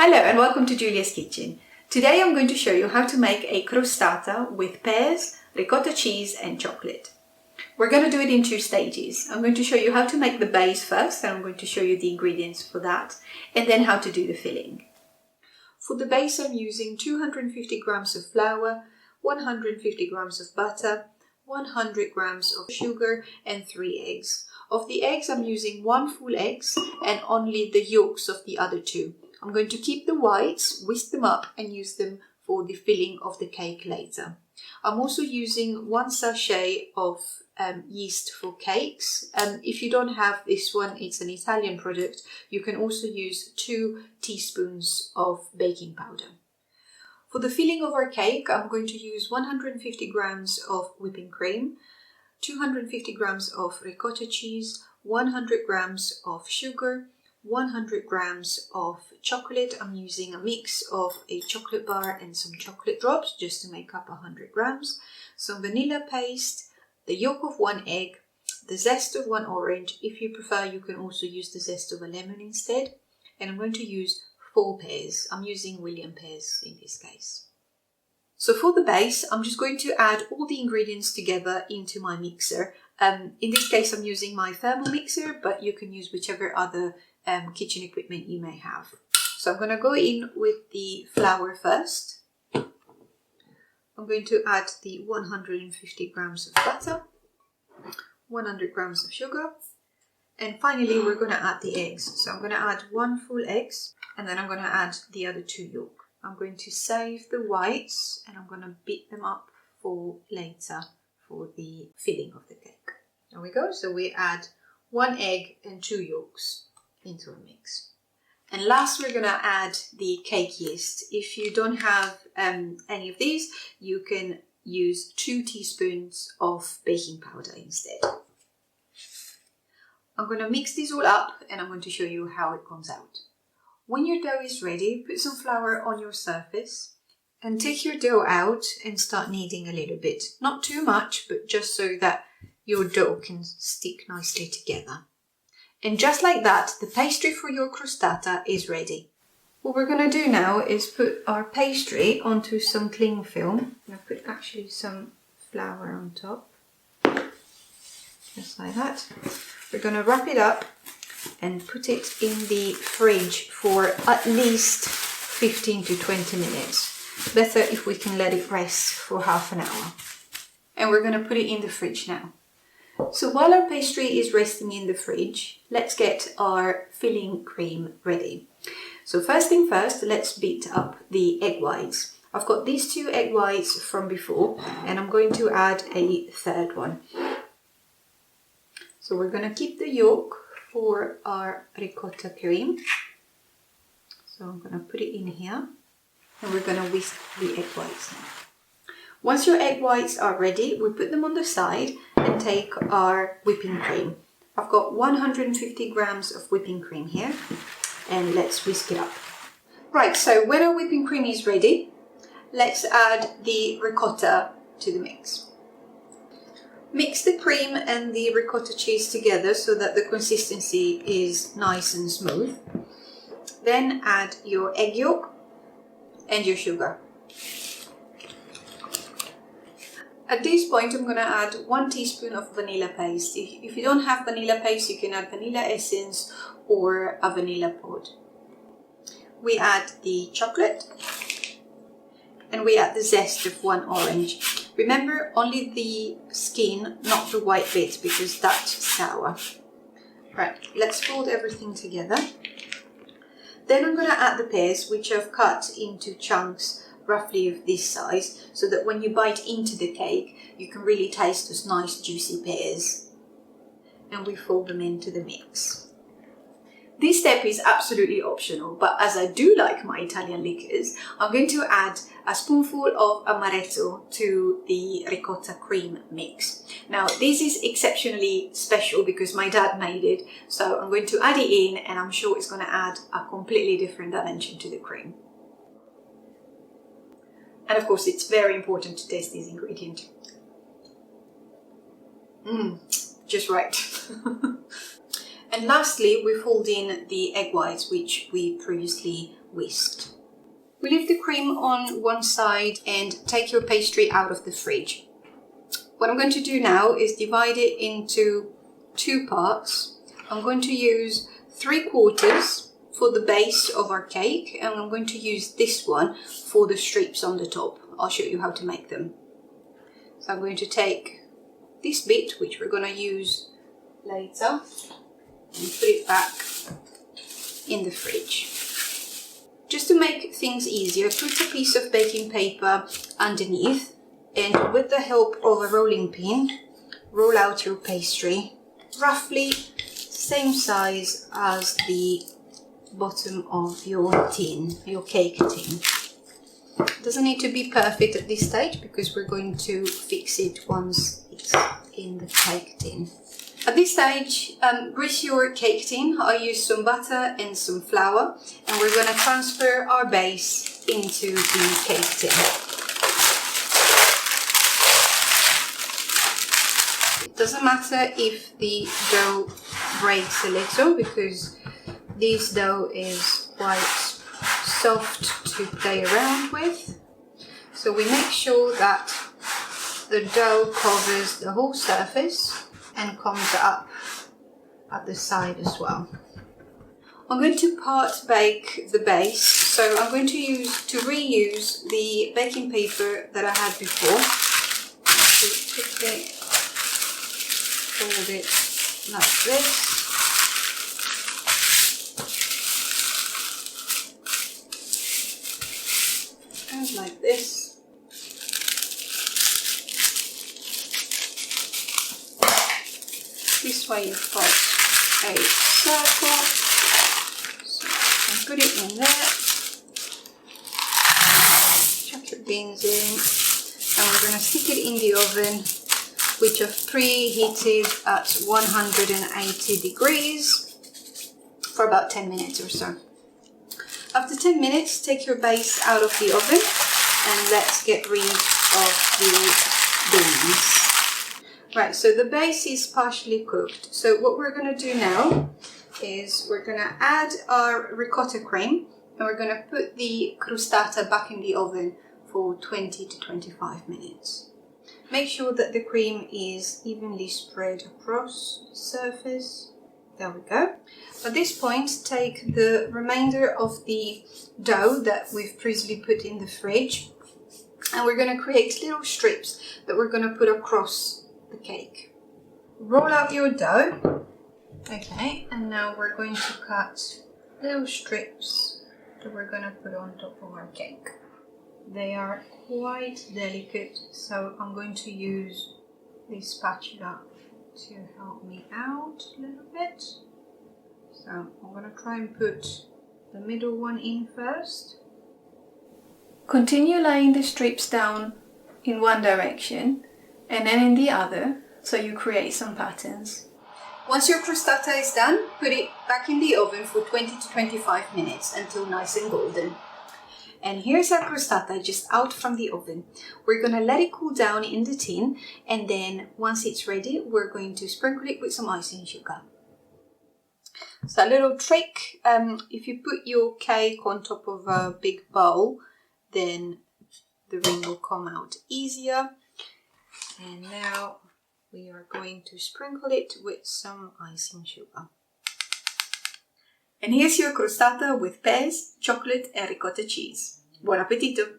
Hello and welcome to Julia's Kitchen. Today I'm going to show you how to make a crostata with pears, ricotta cheese and chocolate. We're going to do it in two stages. I'm going to show you how to make the base first, and I'm going to show you the ingredients for that, and then how to do the filling. For the base I'm using 250 grams of flour, 150 grams of butter, 100 grams of sugar and 3 eggs. Of the eggs I'm using 1 full egg and only the yolks of the other 2. I'm going to keep the whites, whisk them up and use them for the filling of the cake later. I'm also using 1 sachet of yeast for cakes. If you don't have this one, it's an Italian product. You can also use 2 teaspoons of baking powder. For the filling of our cake, I'm going to use 150 grams of whipping cream, 250 grams of ricotta cheese, 100 grams of sugar, 100 grams of chocolate. I'm using a mix of a chocolate bar and some chocolate drops just to make up 100 grams, some vanilla paste, the yolk of 1 egg, the zest of 1 orange. If you prefer, you can also use the zest of a lemon instead. And I'm going to use 4 pears. I'm using William pears in this case. So for the base, I'm just going to add all the ingredients together into my mixer. In this case, I'm using my thermal mixer, but you can use whichever other kitchen equipment you may have. So I'm going to go in with the flour first. I'm going to add the 150 grams of butter, 100 grams of sugar, and finally we're going to add the eggs. So I'm going to add 1 full egg, and then I'm going to add the other 2 yolks. I'm going to save the whites and I'm going to beat them up for later for the filling of the cake. There we go. So we add 1 egg and 2 yolks into a mix. And last we're going to add the cake yeast. If you don't have any of these, you can use 2 teaspoons of baking powder instead. I'm going to mix this all up and I'm going to show you how it comes out. When your dough is ready, put some flour on your surface and take your dough out and start kneading a little bit. Not too much, but just so that your dough can stick nicely together. And just like that, the pastry for your crostata is ready. What we're going to do now is put our pastry onto some cling film. I'm going to put actually some flour on top, just like that. We're going to wrap it up and put it in the fridge for at least 15 to 20 minutes. Better if we can let it rest for half an hour. And we're going to put it in the fridge now. So while our pastry is resting in the fridge, let's get our filling cream ready. So first thing first, let's beat up the egg whites. I've got these 2 egg whites from before and I'm going to add a 3rd one. So we're going to keep the yolk for our ricotta cream. So I'm going to put it in here and we're going to whisk the egg whites now. Once your egg whites are ready, we put them on the side and take our whipping cream. I've got 150 grams of whipping cream here and let's whisk it up. Right, so when our whipping cream is ready, let's add the ricotta to the mix. Mix the cream and the ricotta cheese together so that the consistency is nice and smooth. Then add your egg yolk and your sugar. At this point I'm going to add 1 teaspoon of vanilla paste. If you don't have vanilla paste, you can add vanilla essence or a vanilla pod. We add the chocolate and we add the zest of 1 orange. Remember, only the skin, not the white bit, because that's sour. Right, let's fold everything together. Then I'm going to add the pears, which I've cut into chunks roughly of this size, so that when you bite into the cake, you can really taste those nice juicy pears. And we fold them into the mix. This step is absolutely optional, but as I do like my Italian liquors, I'm going to add a spoonful of amaretto to the ricotta cream mix. Now, this is exceptionally special because my dad made it, so I'm going to add it in and I'm sure it's going to add a completely different dimension to the cream. And of course, it's very important to taste this ingredient. Just right. And lastly, we fold in the egg whites, which we previously whisked. We leave the cream on one side and take your pastry out of the fridge. What I'm going to do now is divide it into 2 parts. I'm going to use 3/4 for the base of our cake, and I'm going to use this one for the strips on the top. I'll show you how to make them. So I'm going to take this bit, which we're going to use later, and put it back in the fridge. Just to make things easier, put a piece of baking paper underneath, and with the help of a rolling pin, roll out your pastry, roughly same size as the bottom of your tin, your cake tin. It doesn't need to be perfect at this stage because we're going to fix it once it's in the cake tin. At this stage, grease your cake tin. I use some butter and some flour, and we're going to transfer our base into the cake tin. It doesn't matter if the dough breaks a little because this dough is quite soft to play around with. So we make sure that the dough covers the whole surface and comes up at the side as well. I'm going to part bake the base, so I'm going to reuse the baking paper that I had before. So quickly fold it like this. And like this. This way you've got a circle, so you can put it in there, chuck your beans in, and we're going to stick it in the oven, which I've preheated at 180 degrees for about 10 minutes or so. After 10 minutes, take your base out of the oven and let's get rid of the beans. Right, so the base is partially cooked. So what we're going to do now is we're going to add our ricotta cream, and we're going to put the crostata back in the oven for 20 to 25 minutes. Make sure that the cream is evenly spread across the surface. There we go. At this point, take the remainder of the dough that we've previously put in the fridge, and we're going to create little strips that we're going to put across the cake. Roll out your dough. Okay, and now we're going to cut little strips that we're going to put on top of our cake. They are quite delicate, so I'm going to use this spatula to help me out a little bit. So I'm going to try and put the middle one in first. Continue laying the strips down in one direction and then in the other, so you create some patterns. Once your crostata is done, put it back in the oven for 20 to 25 minutes until nice and golden. And here's our crostata just out from the oven. We're going to let it cool down in the tin, and then once it's ready, we're going to sprinkle it with some icing sugar. So a little trick, if you put your cake on top of a big bowl, then the ring will come out easier. And now we are going to sprinkle it with some icing sugar. And here's your crostata with pears, chocolate and ricotta cheese. Buon appetito!